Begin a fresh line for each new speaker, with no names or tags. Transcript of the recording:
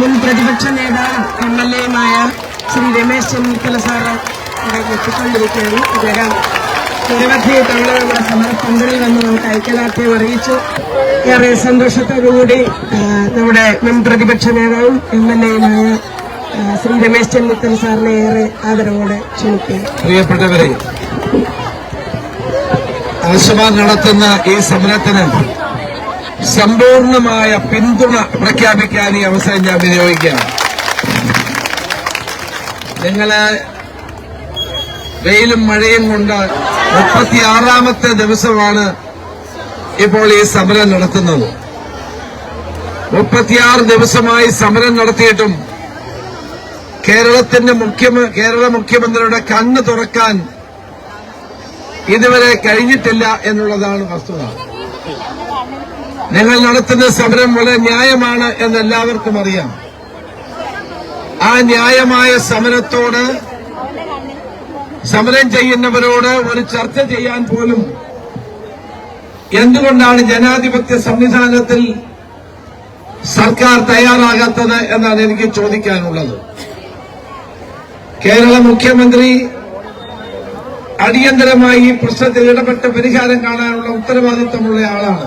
മുൻ പ്രതിപക്ഷ നേതാവ് MLA-യുമായ ശ്രീ രമേശ് ചെന്നിത്തല സാറ് ഇവിടെ എത്തിക്കൊണ്ടിരിക്കുകയാണ്. അദ്ദേഹം നിരവധി തവണ നമ്മുടെ സമരപ്പന്തലിൽ വന്ന് നമുക്ക് ഐക്യദാർഢ്യം അറിയിച്ചു. ഏറെ സന്തോഷത്തോടുകൂടി നമ്മുടെ മുൻ പ്രതിപക്ഷ നേതാവും MLA-യുമായ ശ്രീ രമേശ് ചെന്നിത്തല സാറിനെ ഏറെ ആദരവോടെ ക്ഷണിക്കുന്നു.
പ്രിയപ്പെട്ടവരെ, ആശമാർ നടത്തുന്ന ഈ സമരത്തിന് സമ്പൂർണമായ പിന്തുണ പ്രഖ്യാപിക്കാൻ ഈ അവസരം ഞാൻ വിനിയോഗിക്കുകയാണ്. നിങ്ങള് വെയിലും മഴയും കൊണ്ട് 36ാമത്തെ ദിവസമാണ് ഇപ്പോൾ ഈ സമരം നടത്തുന്നത്. 36 ദിവസമായി സമരം നടത്തിയിട്ടും കേരള മുഖ്യമന്ത്രിയുടെ കണ്ണ് തുറക്കാൻ ഇതുവരെ കഴിഞ്ഞിട്ടില്ല എന്നുള്ളതാണ് വസ്തുത. നിങ്ങൾ നടത്തുന്ന സമരം വളരെ ന്യായമാണ് എന്നെല്ലാവർക്കും അറിയാം. ആ ന്യായമായ സമരത്തോട്, സമരം ചെയ്യുന്നവരോട് ഒരു ചർച്ച ചെയ്യാൻ പോലും എന്തുകൊണ്ടാണ് ജനാധിപത്യ സംവിധാനത്തിൽ സർക്കാർ തയ്യാറാകാത്തത് എന്നാണ് എനിക്ക് ചോദിക്കാനുള്ളത്. കേരള മുഖ്യമന്ത്രി അടിയന്തരമായി ഈ പ്രശ്നത്തിൽ ഇടപെട്ട് പരിഹാരം കാണാനുള്ള ഉത്തരവാദിത്തമുള്ള ആളാണ്.